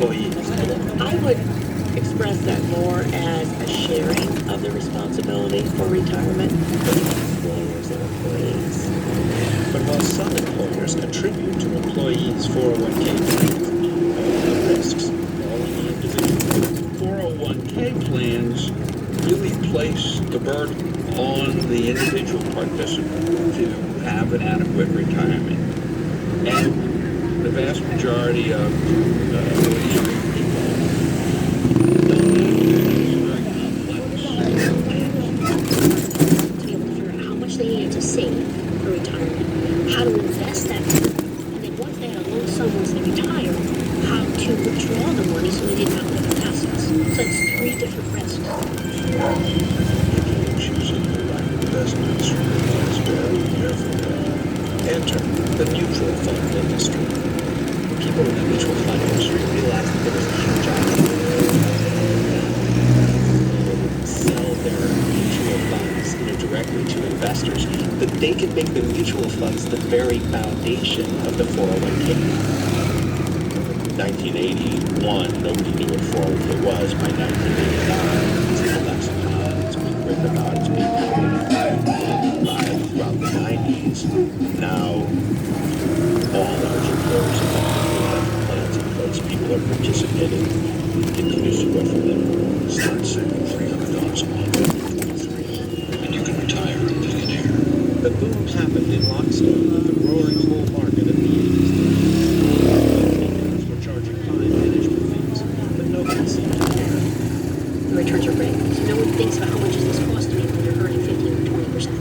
employees? I would express that more as a sharing of the responsibility for retirement between employers and employees. But while some employers contribute to employees' 401k plans, all have risks, all in the individual. 401k plans really place the burden on the individual participant to have an adequate retirement. And the vast majority of insurance people don't have very complex plans. To be able to figure out how much they needed to save for retirement, how to invest that money, and then once they had a lump sum once they retired, how to withdraw the money so they didn't outlive their assets. So it's 3 different risks. Choosing the right investments requires very careful enter the mutual fund industry. People in the mutual fund industry realized that there was a huge opportunity to sell their mutual funds directly to investors, that they could make the mutual funds the very foundation of the 401k. 1981, nobody knew what 401k was. By 1989, it's in the lexicon, it's being written about, it's being throughout the 90s. Now, all large employers have plans in place. People are participating. Introduce you from them. Start saving $300 a month in 23, and you can retire a millionaire. The boom happened in lockstep with the roaring bull market of the 80s. Were charging high management fees, but nobody seemed to care. The returns are great. So no one thinks about how much is this costing me when you're earning 15 or 20%.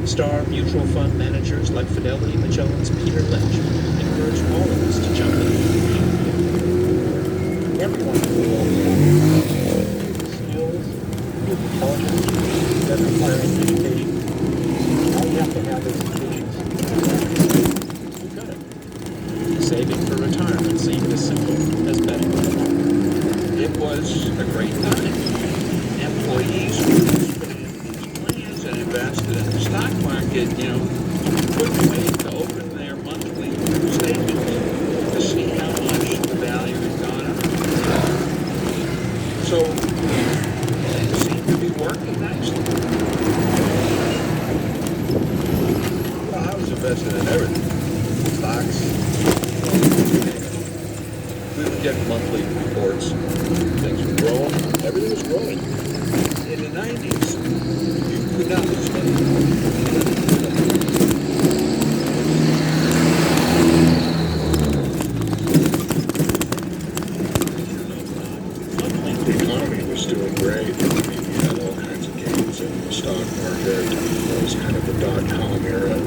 Star mutual fund managers like Fidelity Magellan's Peter Lynch encourage all of us to jump in. Everyone skills, intelligence that require education. All you have to have is patience. You've got it. Saving for retirement seemed as simple as betting on the market. It was a great time. Employees and invested in the stock market, couldn't wait to open their monthly statements to see how much the value had gone up. So it seemed to be working nicely. Well, I was invested in everything. Stocks. We would get monthly reports. Things were growing. Everything was growing. In the 90s, could not lose money. The economy was doing great. You had all kinds of gains in the stock market. It was kind of the dot-com era.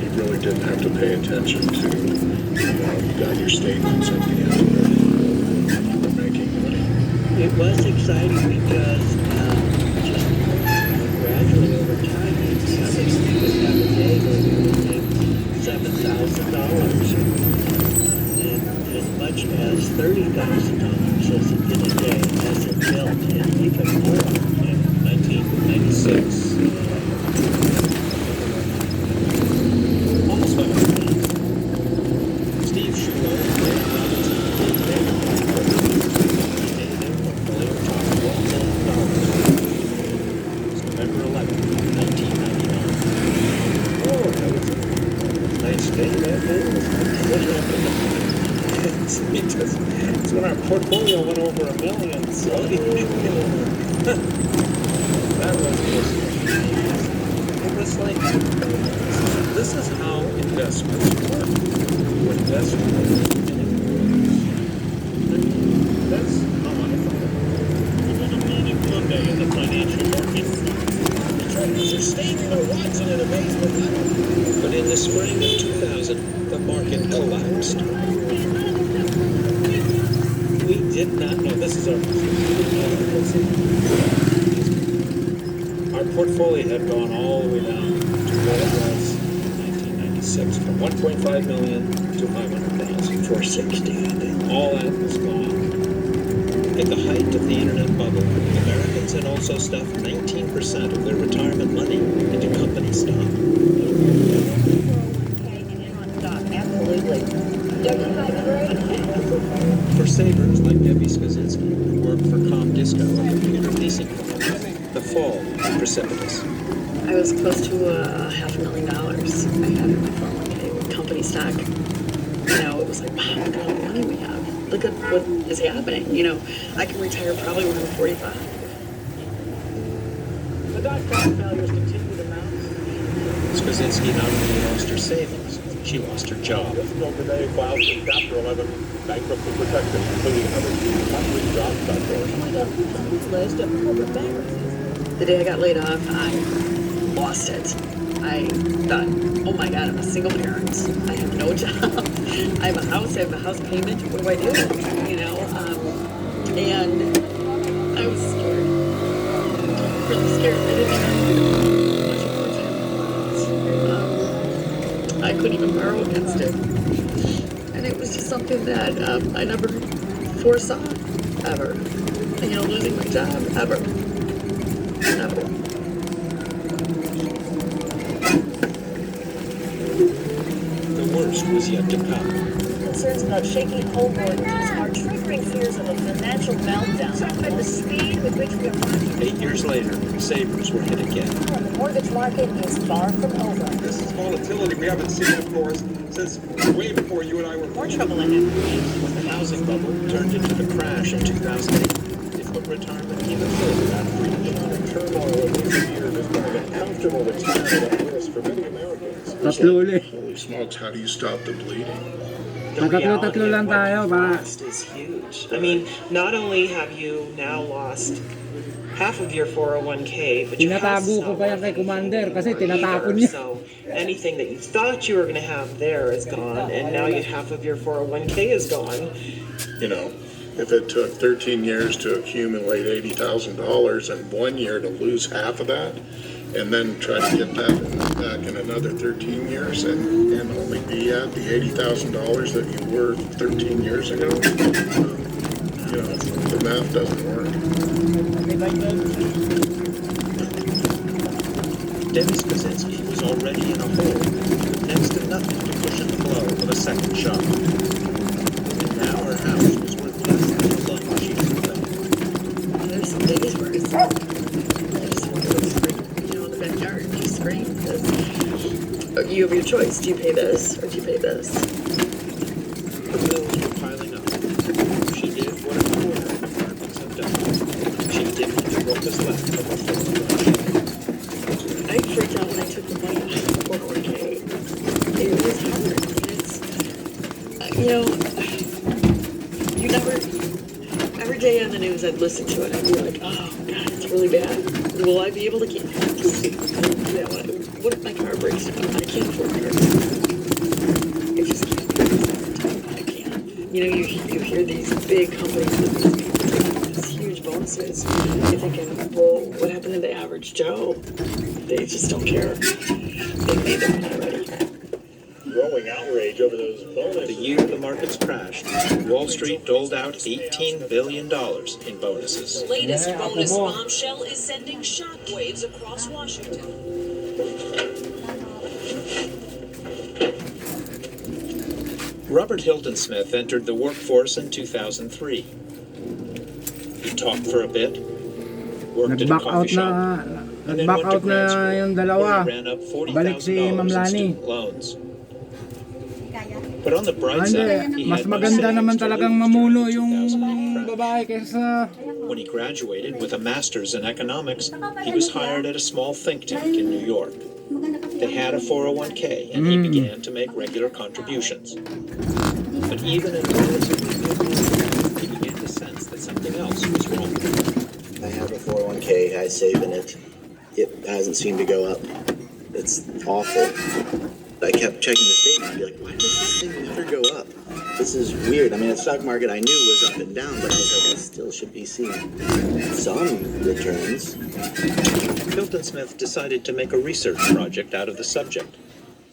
You really didn't have to pay attention to, you got your statements at the end of it. You were making money. It was exciting because just gradually over time, something was every day where we would make $7,000 and as much as $30,000 as in a day as it built, and even more in 1996. Almost $100,000. Steve Schuler, November 11th, 1999. Oh, that was a nice day, that day. It's when our portfolio went over $1 million, so that was just, it was like, this is how investments work. Investments in employees. That's how I thought. It was a manic Monday in the financial markets. The traders are standing there watching in amazement. But in the spring of 2000, the market collapsed. We did not know. This is our portfolio had gone all the way down to what it was in 1996, from 1.5 million to 500,000. 460, I think. All that was gone. At the height of the internet bubble, Americans had also stuffed 19% of their retirement money into company stock. Absolutely. For savers like Debbie Skazinski, who worked for Comdisco, a computer leasing company, the fall was precipitous. I was close to $500,000 I had in my 401k with company stock. You know, it was like, wow, look at all the money we have. Look at what is happening. You know, I can retire probably when I'm 45. The dot-com failures continue to mount. Skazinski not only lost her savings, she lost her job. This bill today filed for Chapter 11 bankruptcy protection, including another 200 jobs cut short. Oh my God, who's list of corporate bankruptcies? The day I got laid off, I lost it. I thought, oh my God, I'm a single parent. I have no job. I have a house payment. What do I do? You know, and I was scared. Really scared. I didn't have much of a I couldn't even borrow against it. And it was just something that I never foresaw, ever. You know, losing my job, ever. Never. The worst was yet to come. Concerns about shaky home mortgages are triggering fears of a financial meltdown. Shocked by the speed with which we are marketing. 8 years later, savers were hit again. The mortgage market is far from over. This is volatility we haven't seen, of course, since way before you and I were More trouble ahead. When the housing bubble turned into the crash in 2008, it put retirement even further out of reach. economic turmoil of recent years has been a comfortable retirement at risk for many Americans. Tatlo ulit. Holy smokes, how do you stop the bleeding? The Tatlo reality lang of what tayo, you've ba? lost is huge. I mean, not only have you now lost half of your 401k, but your house is Tinatago ko not pa yan worth kay Commander anything kasi anymore tinatapon either. niya. So anything that you thought you were going to have there is gone, and now half of your 401k is gone. You know, if it took 13 years to accumulate $80,000 and 1 year to lose half of that, and then try to get that back in another 13 years and only be at the $80,000 that you were 13 years ago, you know, the math doesn't work. Debbie Skazinski was already in a hole, next to nothing to cushion the blow of a second shock. And now her house was worth less than the loan she had paid. There's some days where it's you know, in the backyard, you scream because you have your choice. Do you pay this or do you pay this? The bills were piling up. She did what a quarter of Americans have done. She dimmed what was left of her 401k. I freaked out when I took the money out of the 401k. It was hard. It's, you know, you never, every day on the news I'd listen to it. I'd be like, oh God, it's really bad. Will I be able to keep, you know, what if my car breaks down? I can't afford a car. I just can't. I can't. You know, you hear these big companies with these huge bonuses. You're thinking, well, what happened to the average Joe? They just don't care. They made their money already. Growing outrage over those bonuses. The year the markets crashed, Wall Street doled out $18 billion in bonuses. Latest bonus bombshell is sending shockwaves across Washington. Robert Hilton Smith entered the workforce in 2003. He talked for a bit, worked at a Nag-back out coffee shop, na, and then nag-back went to out grad na school, yung where dalawa. he ran up Balik si $40,000 Ma'am in Lani. student loans. But on the bright Hindi, side, he mas had no maganda savings naman to talagang lose mamuno during yung the 2008 crash. babae kaysa... When he graduated with a master's in economics, he was hired at a small think tank in New York. They had a 401k, and he began to make regular contributions. But even in relatively good money, he began to sense that something else was wrong. I have a 401k, I save in it. It hasn't seemed to go up. It's awful. I kept checking the statement and be like, why does this thing never go up? This is weird. I mean, the stock market I knew was up and down, but I was like, I still should be seeing some returns. Hilton Smith decided to make a research project out of the subject.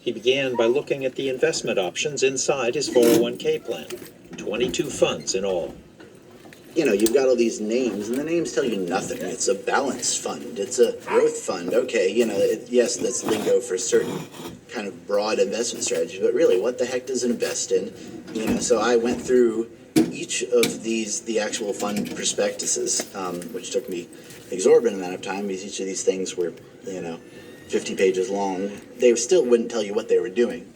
He began by looking at the investment options inside his 401k plan, 22 funds in all. you've got all these names, and the names tell you nothing. It's a balance fund. It's a growth fund. Okay, yes, that's lingo for certain kind of broad investment strategy, but really, what the heck does it invest in? So I went through each of the actual fund prospectuses, which took me exorbitant amount of time, because each of these things were, 50 pages long. They still wouldn't tell you what they were doing.